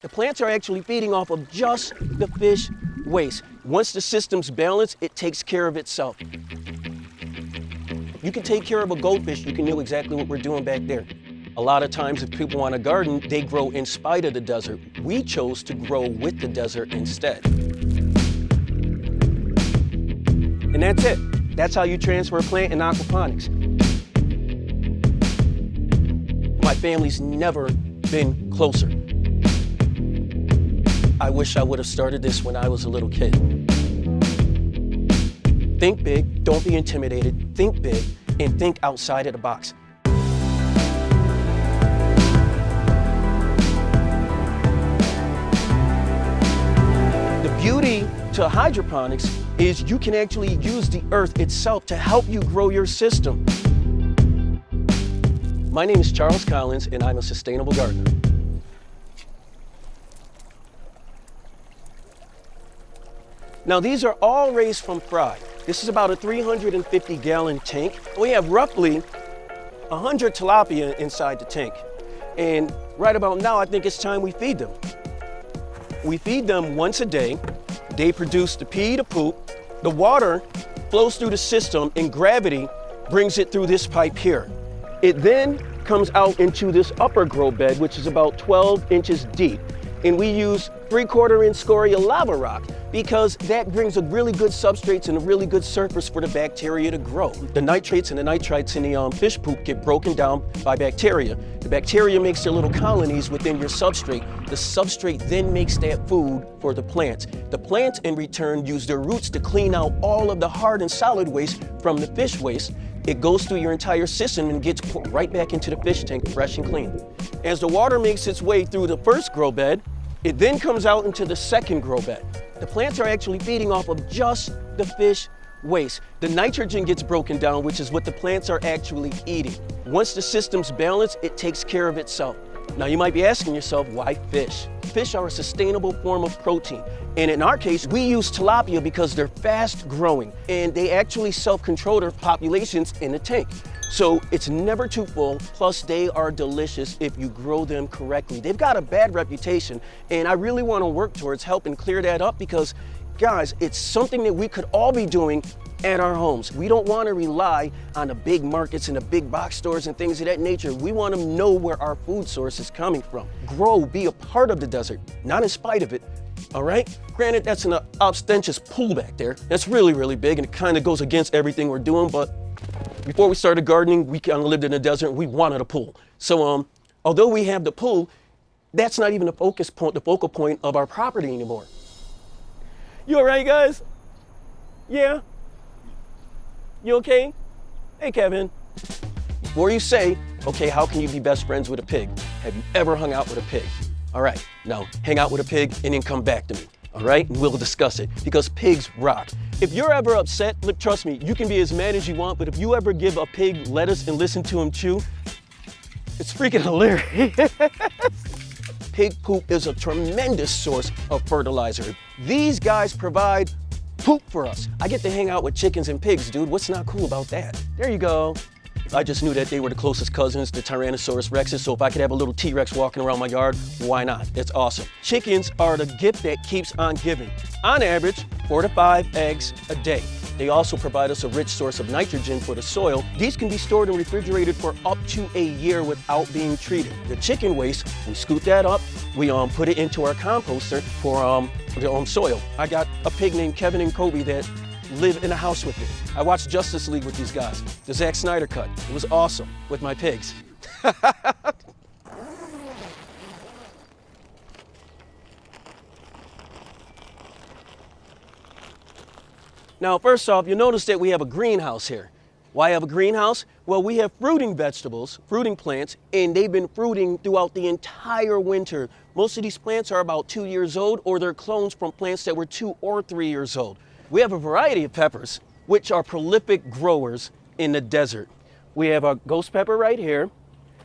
The plants are actually feeding off of just the fish waste. Once the system's balanced, it takes care of itself. You can take care of a goldfish, you can do exactly what we're doing back there. A lot of times if people want a garden, they grow in spite of the desert. We chose to grow with the desert instead. And that's it. That's how you transfer a plant in aquaponics. My family's never been closer. I wish I would have started this when I was a little kid. Think big, don't be intimidated, think big, and think outside of the box. The beauty to hydroponics is you can actually use the earth itself to help you grow your system. My name is Charles Collins, and I'm a sustainable gardener. Now these are all raised from fry. This is about a 350-gallon tank. We have roughly 100 tilapia inside the tank. And right about now, I think it's time we feed them. We feed them once a day. They produce the pee, the poop. The water flows through the system and gravity brings it through this pipe here. It then comes out into this upper grow bed, which is about 12 inches deep. And we use 3/4-inch scoria lava rock because that brings a really good substrates and a really good surface for the bacteria to grow. The nitrates and the nitrites in the fish poop get broken down by bacteria. The bacteria makes their little colonies within your substrate. The substrate then makes that food for the plants. The plants in return use their roots to clean out all of the hard and solid waste from the fish waste. It goes through your entire system and gets put right back into the fish tank fresh and clean. As the water makes its way through the first grow bed, it then comes out into the second grow bed. The plants are actually feeding off of just the fish waste. The nitrogen gets broken down, which is what the plants are actually eating. Once the system's balanced, it takes care of itself. Now you might be asking yourself, why fish? Fish are a sustainable form of protein. And in our case, we use tilapia because they're fast growing and they actually self-control their populations in the tank. So it's never too full, plus they are delicious if you grow them correctly. They've got a bad reputation, and I really want to work towards helping clear that up because, guys, it's something that we could all be doing at our homes. We don't want to rely on the big markets and the big box stores and things of that nature. We want to know where our food source is coming from. Grow, be a part of the desert, not in spite of it. All right? Granted, that's an ostentatious pool back there. That's really, really big, and it kind of goes against everything we're doing, but before we started gardening, we kind of lived in the desert and we wanted a pool. So although we have the pool, that's not even the focal point of our property anymore. You all right, guys? Yeah? You okay? Hey, Kevin. Before you say, okay, how can you be best friends with a pig? Have you ever hung out with a pig? All right, now hang out with a pig and then come back to me. All right, and we'll discuss it because pigs rock. If you're ever upset, look, trust me, you can be as mad as you want, but if you ever give a pig lettuce and listen to him chew, it's freaking hilarious. Pig poop is a tremendous source of fertilizer. These guys provide poop for us. I get to hang out with chickens and pigs, dude. What's not cool about that? There you go. I just knew that they were the closest cousins to Tyrannosaurus Rexes, so if I could have a little T-Rex walking around my yard, why not? It's awesome. Chickens are the gift that keeps on giving. On average, 4 to 5 eggs a day. They also provide us a rich source of nitrogen for the soil. These can be stored and refrigerated for up to a year without being treated. The chicken waste, we scoop that up, we put it into our composter for the soil. I got a pig named Kevin and Kobe that live in a house with me. I watched Justice League with these guys. The Zack Snyder cut. It was awesome with my pigs. Now, first off, you'll notice that we have a greenhouse here. Why have a greenhouse? Well, we have fruiting vegetables, fruiting plants, and they've been fruiting throughout the entire winter. Most of these plants are about 2 years old, or they're clones from plants that were 2 or 3 years old. We have a variety of peppers, which are prolific growers in the desert. We have our ghost pepper right here.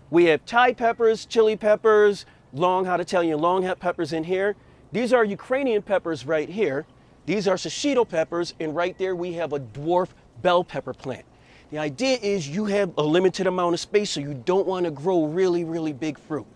We have Thai peppers, chili peppers, long peppers in here. These are Ukrainian peppers right here. These are shishito peppers, and right there we have a dwarf bell pepper plant. The idea is you have a limited amount of space, so you don't want to grow really, really big fruit.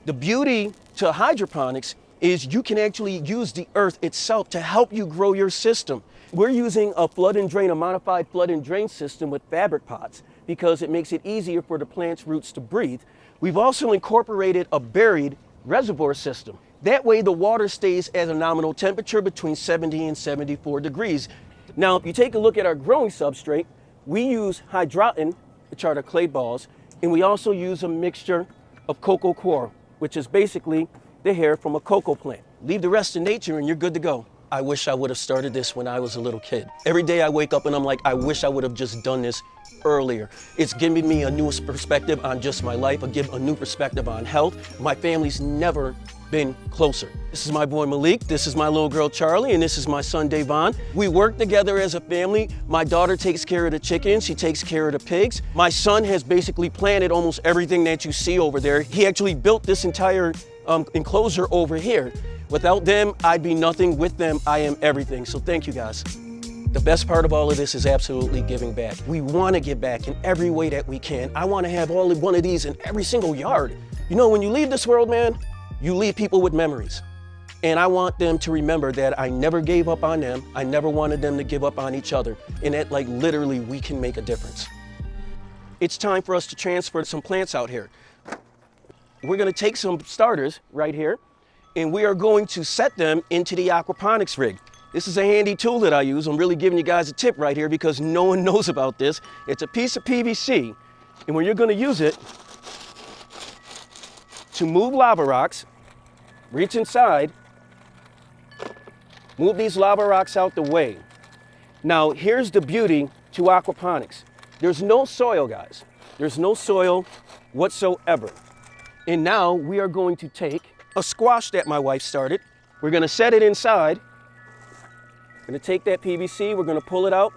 The beauty to hydroponics is you can actually use the earth itself to help you grow your system. We're using a modified flood and drain system with fabric pots because it makes it easier for the plant's roots to breathe. We've also incorporated a buried reservoir system. That way the water stays at a nominal temperature between 70 and 74 degrees. Now, if you take a look at our growing substrate, we use hydroton, which are the clay balls, and we also use a mixture of cocoa coir, which is basically the hair from a cocoa plant. Leave the rest to nature and you're good to go. I wish I would have started this when I was a little kid. Every day I wake up and I'm like, I wish I would have just done this earlier. It's giving me a new perspective on just my life, a new perspective on health. My family's never been closer. This is my boy Malik, this is my little girl Charlie, and this is my son Davon. We work together as a family. My daughter takes care of the chickens, she takes care of the pigs. My son has basically planted almost everything that you see over there. He actually built this entire enclosure over here. Without them, I'd be nothing. With them, I am everything. So thank you guys. The best part of all of this is absolutely giving back. We want to give back in every way that we can. I want to have one of these in every single yard. You know, when you leave this world, man, you leave people with memories. And I want them to remember that I never gave up on them. I never wanted them to give up on each other. And that, like, literally we can make a difference. It's time for us to transfer some plants out here. We're going to take some starters right here, and we are going to set them into the aquaponics rig. This is a handy tool that I use. I'm really giving you guys a tip right here because no one knows about this. It's a piece of PVC, and when you're going to use it to move lava rocks, reach inside, move these lava rocks out the way. Now, here's the beauty to aquaponics. There's no soil, guys. There's no soil whatsoever. And now we are going to take a squash that my wife started. We're going to set it inside. We're going to take that PVC, we're going to pull it out,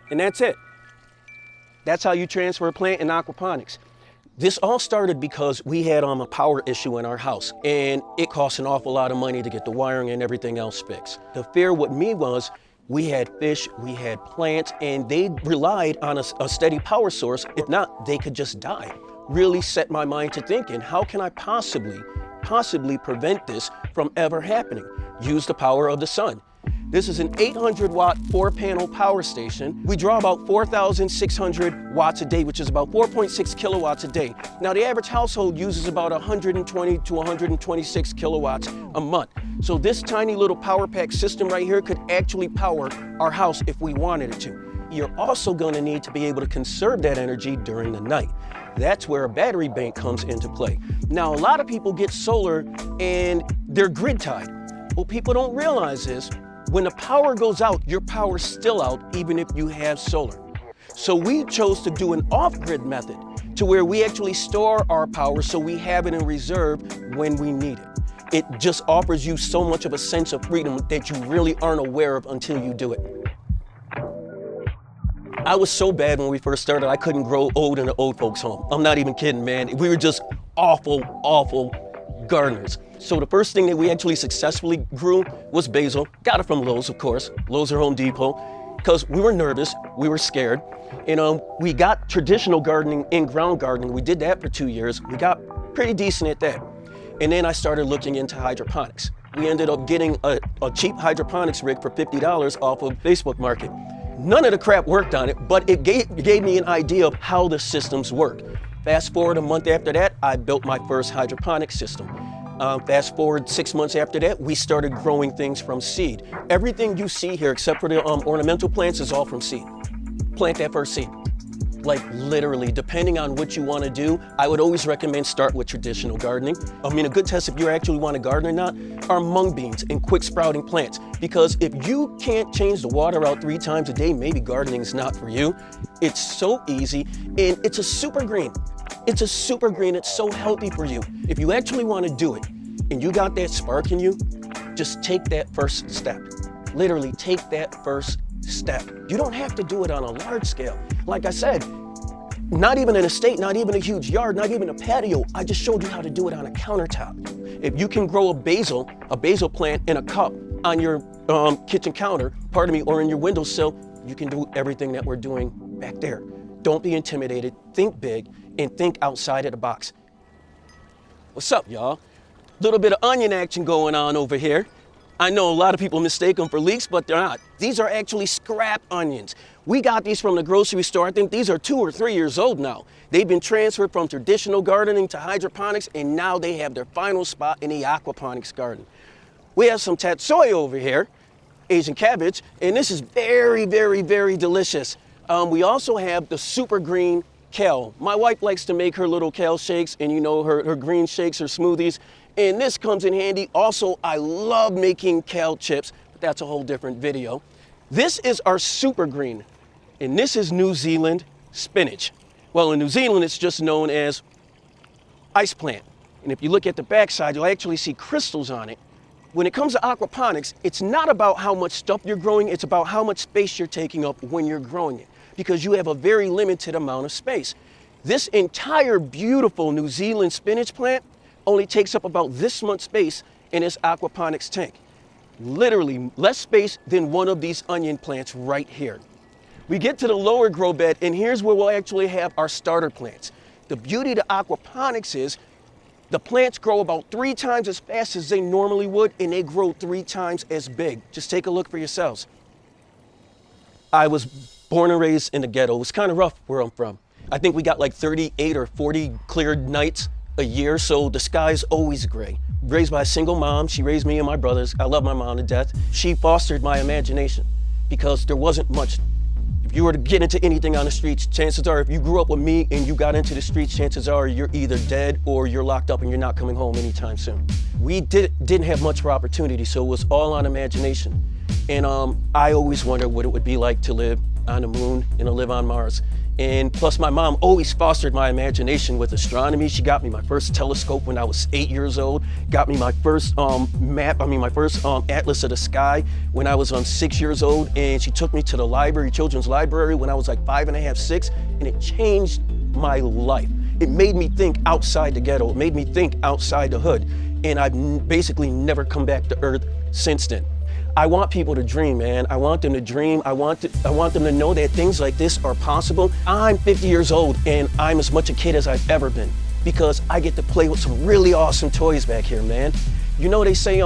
and that's it. That's how you transfer a plant in aquaponics. This all started because we had a power issue in our house, and it cost an awful lot of money to get the wiring and everything else fixed. The fear with me was we had fish, we had plants, and they relied on a steady power source. If not, they could just die. Really set my mind to thinking, how can I possibly prevent this from ever happening? Use the power of the sun. This is an 800-watt 4-panel power station. We draw about 4,600 watts a day, which is about 4.6 kilowatts a day. Now, the average household uses about 120 to 126 kilowatts a month. So this tiny little power pack system right here could actually power our house if we wanted it to. You're also going to need to be able to conserve that energy during the night. That's where a battery bank comes into play. Now, a lot of people get solar and they're grid tied. What people don't realize is when the power goes out, your power's still out even if you have solar. So we chose to do an off-grid method to where we actually store our power so we have it in reserve when we need it. It just offers you so much of a sense of freedom that you really aren't aware of until you do it. I was so bad when we first started, I couldn't grow old in an old folks' home. I'm not even kidding, man. We were just awful gardeners. So the first thing that we actually successfully grew was basil. Got it from Lowe's, of course. Lowe's or Home Depot. Because we were nervous, we were scared. And we got traditional gardening, in-ground gardening. We did that for 2 years. We got pretty decent at that. And then I started looking into hydroponics. We ended up getting a cheap hydroponics rig for $50 off of Facebook Market. None of the crap worked on it, but it gave me an idea of how the systems work. Fast forward a month after that, I built my first hydroponic system. Fast forward 6 months after that, we started growing things from seed. Everything you see here, except for the ornamental plants, is all from seed. Plant that first seed. Like literally, depending on what you want to do, I would always recommend start with traditional gardening. I mean, a good test if you actually want to garden or not are mung beans and quick sprouting plants. Because if you can't change the water out 3 times a day, maybe gardening is not for you. It's so easy, and it's a super green. It's a super green, it's so healthy for you. If you actually want to do it, and you got that spark in you, just take that first step. Literally take that first step. You don't have to do it on a large scale. Like I said, not even an estate, not even a huge yard, not even a patio. I just showed you how to do it on a countertop. If you can grow a basil plant in a cup on your kitchen counter, or in your windowsill, you can do everything that we're doing back there. Don't be intimidated, think big, and think outside of the box. What's up, y'all? Little bit of onion action going on over here. I know a lot of people mistake them for leeks, but they're not. These are actually scrap onions. We got these from the grocery store. I think these are 2 or 3 years old now. They've been transferred from traditional gardening to hydroponics, and now they have their final spot in the aquaponics garden. We have some tatsoi over here, Asian cabbage, and this is very, very, very delicious. We also have the super green kale. My wife likes to make her little kale shakes, and you know, her green shakes, her smoothies. And this comes in handy. Also, I love making kale chips, but that's a whole different video. This is our super green, and this is New Zealand spinach. Well, in New Zealand, it's just known as ice plant. And if you look at the backside, you'll actually see crystals on it. When it comes to aquaponics, it's not about how much stuff you're growing, it's about how much space you're taking up when you're growing it, because you have a very limited amount of space. This entire beautiful New Zealand spinach plant only takes up about this much space in this aquaponics tank. Literally less space than one of these onion plants right here. We get to the lower grow bed, and here's where we'll actually have our starter plants. The beauty of aquaponics is the plants grow about 3 times as fast as they normally would, and they grow 3 times as big. Just take a look for yourselves. I was born and raised in the ghetto. It was kind of rough where I'm from. I think we got like 38 or 40 cleared nights a year, so the sky's always gray. Raised by a single mom, she raised me and my brothers. I love my mom to death. She fostered my imagination because there wasn't much. If you were to get into anything on the streets, chances are if you grew up with me and you got into the streets, chances are you're either dead or you're locked up and you're not coming home anytime soon. We didn't have much for opportunity, so it was all on imagination. And I always wondered what it would be like to live on the moon and to live on Mars. And plus, my mom always fostered my imagination with astronomy. She got me my first telescope when I was 8 years old, got me my first atlas of the sky when I was 6 years old, and she took me to the library, children's library, when I was like 5 and a half, 6, and it changed my life. It made me think outside the ghetto. It made me think outside the hood, and I've basically never come back to Earth since then. I want people to dream, man. I want them to dream. I want them to know that things like this are possible. I'm 50 years old, and I'm as much a kid as I've ever been because I get to play with some really awesome toys back here, man. You know, they say,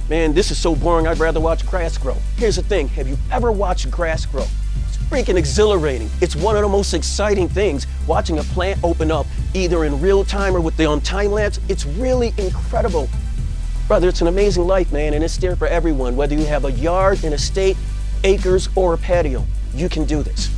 man, this is so boring, I'd rather watch grass grow. Here's the thing, have you ever watched grass grow? It's freaking exhilarating. It's one of the most exciting things, watching a plant open up, either in real time or with the time lapse. It's really incredible. Brother, it's an amazing life, man, and it's there for everyone. Whether you have a yard, an estate, acres, or a patio, you can do this.